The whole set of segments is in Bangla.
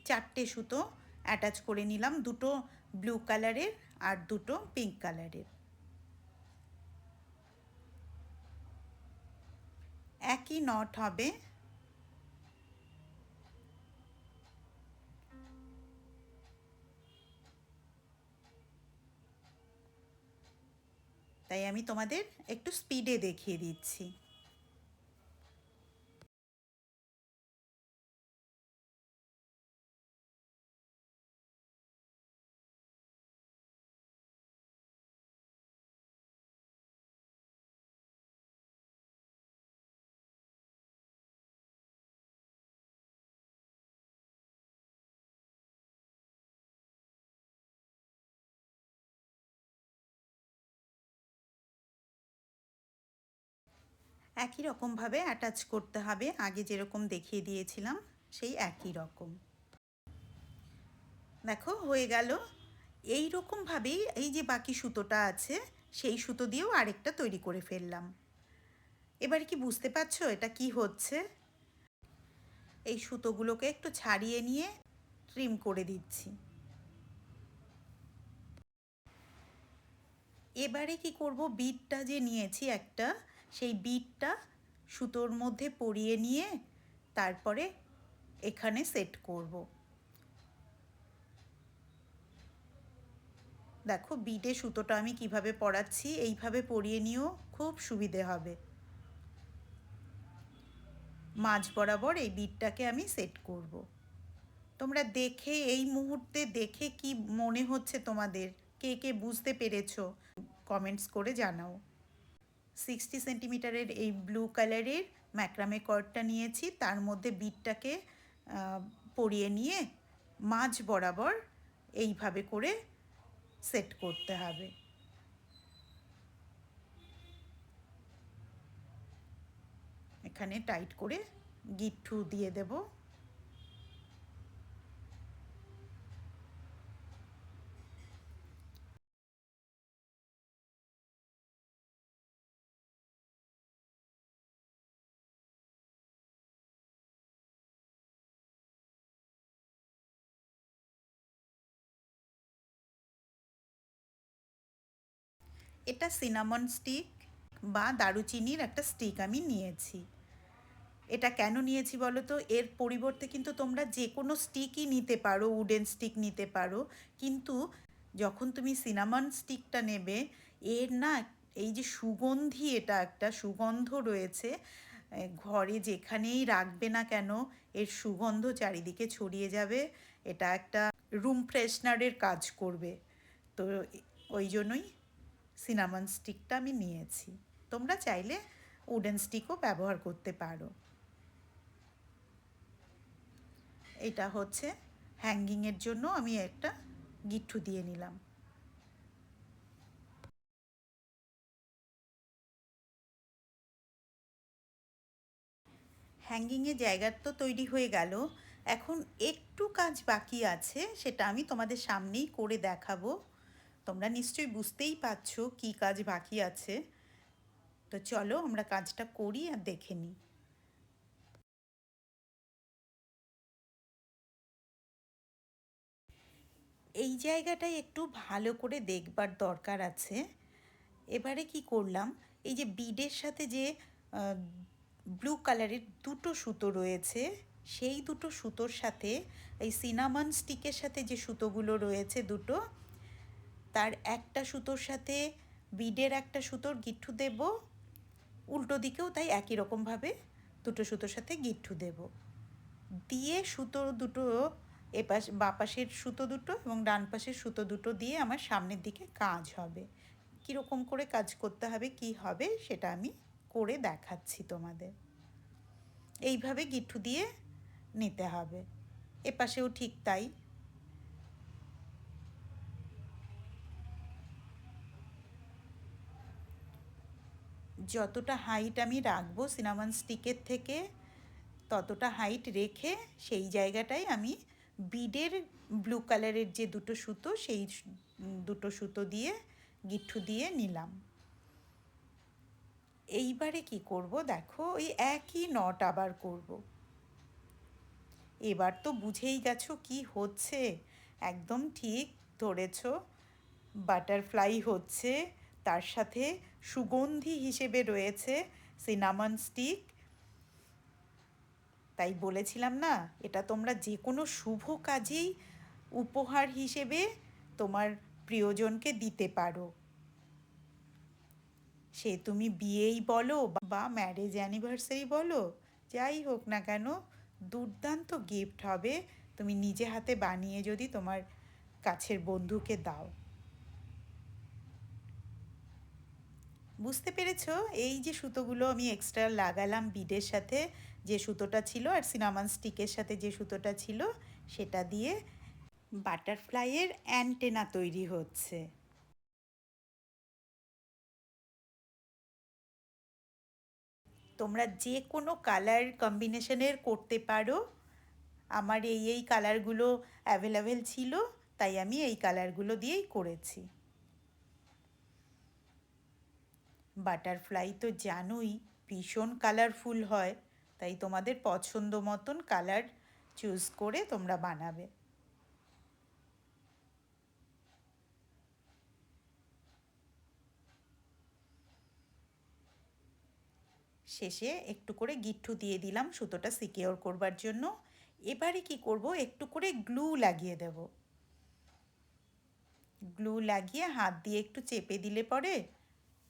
4টে সুতো অ্যাটাচ করে নিলাম, দুটো ব্লু কালারের আর দুটো পিঙ্ক কালারের। একই নট হবে। তাই আমি তোমাদের একটু স্পিডে দেখিয়ে দিচ্ছি। একই রকমভাবে অ্যাটাচ করতে হবে, আগে যেরকম দেখিয়ে দিয়েছিলাম সেই একই রকম। দেখো হয়ে গেল। এই রকমভাবেই এই যে বাকি সুতোটা আছে সেই সুতো দিয়েও আরেকটা তৈরি করে ফেললাম। এবার কি বুঝতে পারছো এটা কি হচ্ছে? এই সুতোগুলোকে একটু ছাড়িয়ে নিয়ে ট্রিম করে দিচ্ছি। এবারে কি করব, বিটটা যে নিয়েছি একটা, সেই বিটটা সুতোর মধ্যে পরিয়ে নিয়ে তারপরে এখানে সেট করব। দেখো বিটে সুতোটা আমি কিভাবে পরাচ্ছি, এইভাবে পরিয়ে নিয়েও খুব সুবিধে হবে। মাঝ বরাবর এই বিটটাকে আমি সেট করব। তোমরা দেখে এই মুহূর্তে দেখে কি মনে হচ্ছে তোমাদের, কে কে বুঝতে পেরেছো কমেন্টস করে জানাও। 60 সেন্টিমিটারের এই ব্লু কালারের ম্যাক্রামে কর্ডটা নিয়েছি, তার মধ্যে বিটটাকে পরিয়ে নিয়ে মাঝ বরাবর এইভাবে করে সেট করতে হবে। এখানে টাইট করে গিঁঠু দিয়ে দেব। এটা সিনামন স্টিক বা দারুচিনির একটা স্টিক আমি নিয়েছি। এটা কেন নিয়েছি বলো তো, এর পরিবর্তে কিন্তু তোমরা যে কোনো স্টিকই নিতে পারো, উডেন স্টিক নিতে পারো, কিন্তু যখন তুমি সিনামন স্টিকটা নেবে, এর না এই যে সুগন্ধি, এটা একটা সুগন্ধ রয়েছে, ঘরে যেখানেই রাখবে না কেন এর সুগন্ধ চারিদিকে ছড়িয়ে যাবে। এটা একটা রুম ফ্রেশনারের কাজ করবে। তো ওই জন্যই সিনামন স্টিকটা আমি নিয়েছি। তোমরা চাইলে উডেন স্টিকও ব্যবহার করতে পারো। এটা হচ্ছে হ্যাঙ্গিংয়ের জন্য আমি একটা গিঁঠু দিয়ে নিলাম। হ্যাঙ্গিংয়ের জায়গা তো তৈরি হয়ে গেল, এখন একটু কাজ বাকি আছে, সেটা আমি তোমাদের সামনেই করে দেখাবো। তোমরা নিশ্চয়ই বুঝতেই পারছো কী কাজ বাকি আছে। তো চলো আমরা কাজটা করি আর দেখে নিই। এই জায়গাটায় একটু ভালো করে দেখবার দরকার আছে। এবারে কি করলাম, এই যে বিডের সাথে যে ব্লু কালারের দুটো সুতো রয়েছে, সেই দুটো সুতোর সাথে এই সিনামন স্টিকের সাথে যে সুতোগুলো রয়েছে দুটো, তার একটা সুতোর সাথে বিডের একটা সুতোর গিঁঠু দেব, উল্টো দিকেও তাই একই রকমভাবে দুটো সুতোর সাথে গিঁঠু দেব, দিয়ে সুতো দুটো এপাশ বাঁ পাশের সুতো দুটো এবং ডান পাশের সুতো দুটো দিয়ে আমার সামনের দিকে কাজ হবে। কীরকম করে কাজ করতে হবে কি হবে সেটা আমি করে দেখাচ্ছি তোমাদের। এইভাবে গিঁঠু দিয়ে নিতে হবে, এপাশেও ঠিক তাই। যতটা হাইট আমি রাখবো সিনামন স্টিকের থেকে, ততটা হাইট রেখে সেই জায়গাটায় আমি বিডের ব্লু কালারের যে দুটো সুতো, সেই দুটো সুতো দিয়ে গিঁঠু দিয়ে নিলাম। এইবারে কি করব দেখো, ওই একই নট আবার করব। এবার তো বুঝেই গেছো কি হচ্ছে। একদম ঠিক ধরেছ, বাটারফ্লাই হচ্ছে, তার সাথে সুগন্ধি হিসেবে রয়েছে সিনামন স্টিক। তাই বলেছিলাম না, এটা তোমরা যে কোনো শুভ কাজেই উপহার হিসেবে তোমার প্রিয়জনকে দিতে পারো। সে তুমি বিয়েই বলো বা ম্যারেজ অ্যানিভার্সারি বলো, যাই হোক না কেন, দুর্দান্ত গিফট হবে তুমি নিজে হাতে বানিয়ে যদি তোমার কাছের বন্ধুকে দাও। বুঝতে পেরেছো? এই যে সুতোগুলো আমি এক্সট্রা লাগালাম বিডের সাথে, যে সুতোটা ছিল আর সিনামন স্টিকের সাথে যে সুতোটা ছিল, সেটা দিয়ে বাটারফ্লাইয়ের অ্যান্টেনা তৈরি হচ্ছে। তোমরা যে কোনো কালার কম্বিনেশনের করতে পারো। আমার এই কালারগুলো অ্যাভেলেবেল ছিল, তাই আমি এই কালারগুলো দিয়েই করেছি। বাটারফ্লাই তো জানোই ভীষণ কালারফুল হয়, তাই তোমাদের পছন্দ মতন কালার চুজ করে তোমরা বানাবে। শেষে একটু করে গিট্টু দিয়ে দিলাম সুতোটা সিকিওর করবার জন্য। এবারে কি করব, একটু করে গ্লু লাগিয়ে দেব। গ্লু লাগিয়ে হাত দিয়ে একটু চেপে দিলে পরে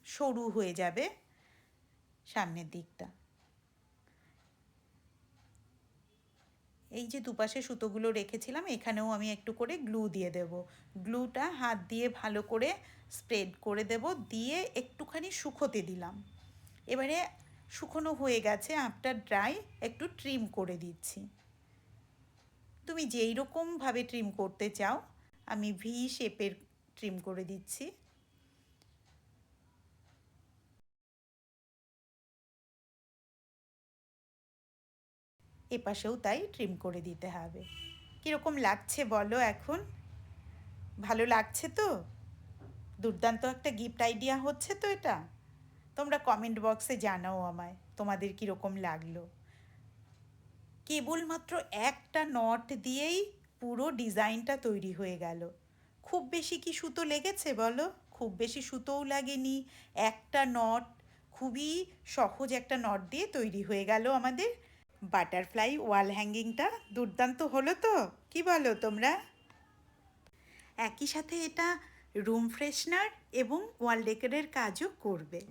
সরু হয়ে যাবে সামনের দিকটা। এই যে দুপাশে সুতোগুলো রেখেছিলাম, এখানেও আমি একটু করে গ্লু দিয়ে দেব। গ্লুটা হাত দিয়ে ভালো করে স্প্রেড করে দেব, দিয়ে একটুখানি শুকোতে দিলাম। এবারে শুকনো হয়ে গেছে, আফটার ড্রাই একটু ট্রিম করে দিচ্ছি। তুমি যেই রকমভাবে ট্রিম করতে চাও, আমি ভি শেপের ট্রিম করে দিচ্ছি। এপাশেও তাই ট্রিম করে দিতে হবে। কীরকম লাগছে বলো এখন? ভালো লাগছে তো? দুর্দান্ত একটা গিফট আইডিয়া হচ্ছে তো এটা। তোমরা কমেন্ট বক্সে জানাও আমায় তোমাদের কীরকম লাগলো। কেবলমাত্র একটা নট দিয়েই পুরো ডিজাইনটা তৈরি হয়ে গেল। খুব বেশি কি সুতো লেগেছে বলো? খুব বেশি সুতোও লাগেনি। একটা নট, খুবই সহজ একটা নট দিয়ে তৈরি হয়ে গেল আমাদের বাটারফ্লাই ওয়াল হ্যাঙ্গিংটা। দুর্দান্ত হলো তো, কি বলো তোমরা? একই সাথে এটা রুম ফ্রেশনার এবং ওয়াল ডেকোরের কাজও করবে।